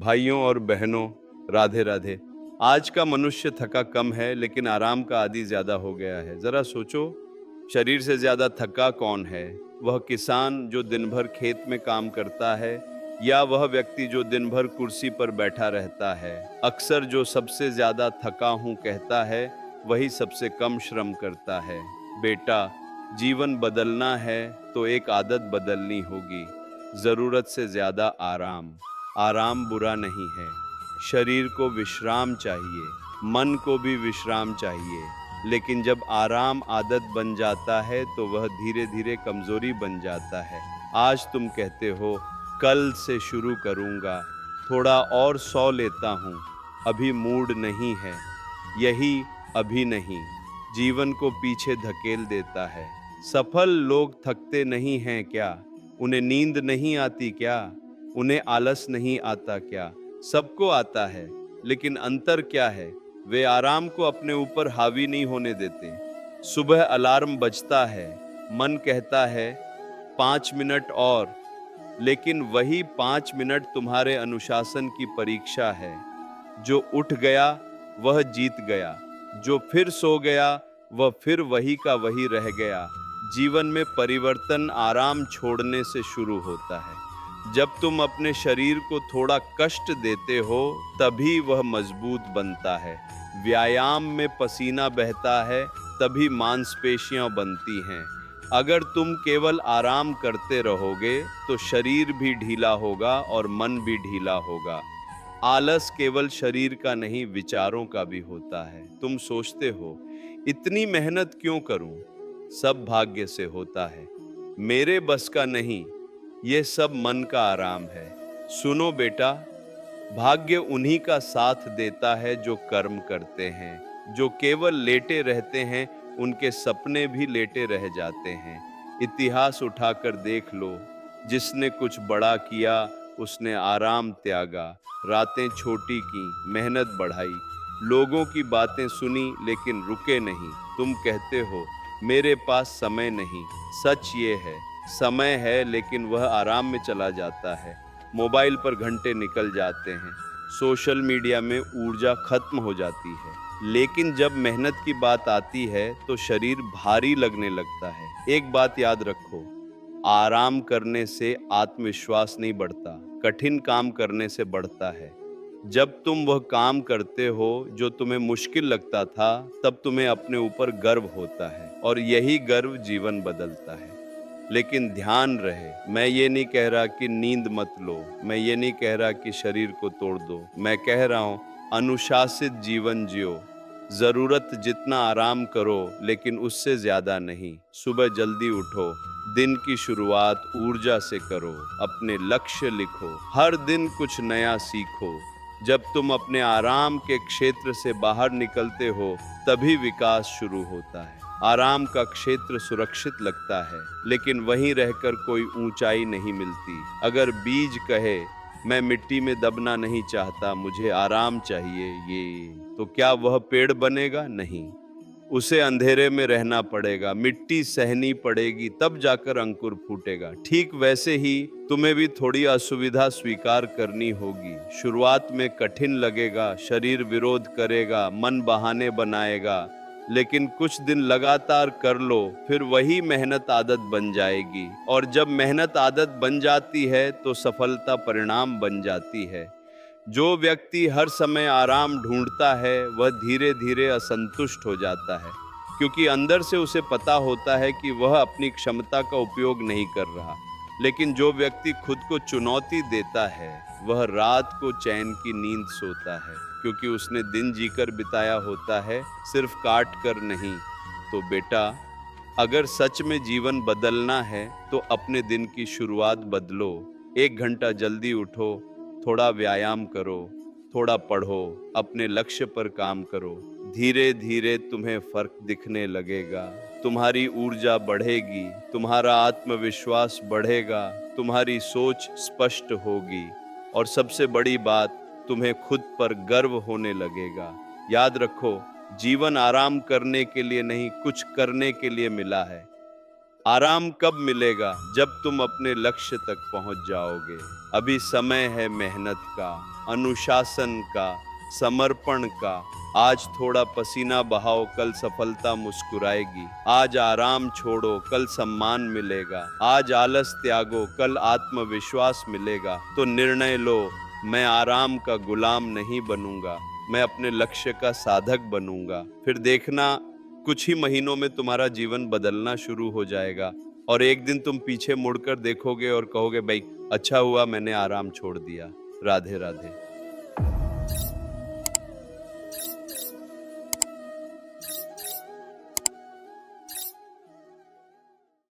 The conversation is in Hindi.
भाइयों और बहनों, राधे राधे। आज का मनुष्य थका कम है लेकिन आराम का आदी ज्यादा हो गया है। जरा सोचो, शरीर से ज्यादा थका कौन है? वह किसान जो दिन भर खेत में काम करता है, या वह व्यक्ति जो दिन भर कुर्सी पर बैठा रहता है? अक्सर जो सबसे ज्यादा थका हूं कहता है, वही सबसे कम श्रम करता है। बेटा, जीवन बदलना है तो एक आदत बदलनी होगी। जरूरत से ज्यादा आराम। आराम बुरा नहीं है। शरीर को विश्राम चाहिए, मन को भी विश्राम चाहिए। लेकिन जब आराम आदत बन जाता है तो वह धीरे धीरे कमजोरी बन जाता है। आज तुम कहते हो, कल से शुरू करूंगा, थोड़ा और सो लेता हूँ, अभी मूड नहीं है। यही अभी नहीं जीवन को पीछे धकेल देता है। सफल लोग थकते नहीं हैं क्या? उन्हें नींद नहीं आती क्या? उन्हें आलस नहीं आता क्या? सबको आता है, लेकिन अंतर क्या है? वे आराम को अपने ऊपर हावी नहीं होने देते। सुबह अलार्म बजता है, मन कहता है 5 मिनट और, लेकिन वही 5 मिनट तुम्हारे अनुशासन की परीक्षा है। जो उठ गया वह जीत गया, जो फिर सो गया वह फिर वही का वही रह गया। जीवन में परिवर्तन आराम छोड़ने से शुरू होता है। जब तुम अपने शरीर को थोड़ा कष्ट देते हो, तभी वह मजबूत बनता है। व्यायाम में पसीना बहता है, तभी मांसपेशियां बनती हैं। अगर तुम केवल आराम करते रहोगे तो शरीर भी ढीला होगा और मन भी ढीला होगा। आलस केवल शरीर का नहीं, विचारों का भी होता है। तुम सोचते हो, इतनी मेहनत क्यों करूं? सब भाग्य से होता है, मेरे बस का नहीं। ये सब मन का आराम है। सुनो बेटा, भाग्य उन्हीं का साथ देता है जो कर्म करते हैं। जो केवल लेटे रहते हैं, उनके सपने भी लेटे रह जाते हैं। इतिहास उठाकर देख लो, जिसने कुछ बड़ा किया उसने आराम त्यागा, रातें छोटी की, मेहनत बढ़ाई, लोगों की बातें सुनी लेकिन रुके नहीं। तुम कहते हो, मेरे पास समय नहीं। सच ये है, समय है लेकिन वह आराम में चला जाता है। मोबाइल पर घंटे निकल जाते हैं, सोशल मीडिया में ऊर्जा खत्म हो जाती है। लेकिन जब मेहनत की बात आती है तो शरीर भारी लगने लगता है। एक बात याद रखो, आराम करने से आत्मविश्वास नहीं बढ़ता, कठिन काम करने से बढ़ता है। जब तुम वह काम करते हो जो तुम्हें मुश्किल लगता था, तब तुम्हें अपने ऊपर गर्व होता है, और यही गर्व जीवन बदलता है। लेकिन ध्यान रहे, मैं ये नहीं कह रहा कि नींद मत लो, मैं ये नहीं कह रहा कि शरीर को तोड़ दो। मैं कह रहा हूँ, अनुशासित जीवन जियो। जरूरत जितना आराम करो, लेकिन उससे ज्यादा नहीं। सुबह जल्दी उठो, दिन की शुरुआत ऊर्जा से करो, अपने लक्ष्य लिखो, हर दिन कुछ नया सीखो। जब तुम अपने आराम के क्षेत्र से बाहर निकलते हो, तभी विकास शुरू होता है। आराम का क्षेत्र सुरक्षित लगता है, लेकिन वहीं रहकर कोई ऊंचाई नहीं मिलती। अगर बीज कहे, मैं मिट्टी में दबना नहीं चाहता, मुझे आराम चाहिए, तो क्या वह पेड़ बनेगा? नहीं। उसे अंधेरे में रहना पड़ेगा, मिट्टी सहनी पड़ेगी, तब जाकर अंकुर फूटेगा। ठीक वैसे ही तुम्हें भी थोड़ी असुविधा स्वीकार करनी होगी। शुरुआत में कठिन लगेगा, शरीर विरोध करेगा, मन बहाने बनाएगा, लेकिन कुछ दिन लगातार कर लो, फिर वही मेहनत आदत बन जाएगी। और जब मेहनत आदत बन जाती है तो सफलता परिणाम बन जाती है। जो व्यक्ति हर समय आराम ढूंढता है, वह धीरे धीरे असंतुष्ट हो जाता है, क्योंकि अंदर से उसे पता होता है कि वह अपनी क्षमता का उपयोग नहीं कर रहा। लेकिन जो व्यक्ति खुद को चुनौती देता है, वह रात को चैन की नींद सोता है, क्योंकि उसने दिन जीकर बिताया होता है, सिर्फ काट कर नहीं। तो बेटा, अगर सच में जीवन बदलना है तो अपने दिन की शुरुआत बदलो। 1 घंटा जल्दी उठो, थोड़ा व्यायाम करो, थोड़ा पढ़ो, अपने लक्ष्य पर काम करो। धीरे धीरे तुम्हें फर्क दिखने लगेगा। तुम्हारी ऊर्जा बढ़ेगी, तुम्हारा आत्मविश्वास बढ़ेगा, तुम्हारी सोच स्पष्ट होगी, और सबसे बड़ी बात, तुम्हें खुद पर गर्व होने लगेगा। याद रखो, जीवन आराम करने के लिए नहीं, कुछ करने के लिए मिला है। आराम कब मिलेगा? जब तुम अपने लक्ष्य तक पहुंच जाओगे। अभी समय है मेहनत का, अनुशासन का, समर्पण का। आज थोड़ा पसीना बहाओ, कल सफलता मुस्कुराएगी। आज आराम छोड़ो, कल सम्मान मिलेगा। आज आलस त्यागो, कल आत्मविश्वास मिलेगा। तो निर्णय लो, मैं आराम का गुलाम नहीं बनूंगा, मैं अपने लक्ष्य का साधक बनूंगा। फिर देखना, कुछ ही महीनों में तुम्हारा जीवन बदलना शुरू हो जाएगा और एक दिन तुम पीछे मुड़कर देखोगे और कहोगे, भाई अच्छा हुआ मैंने आराम छोड़ दिया। राधे राधे।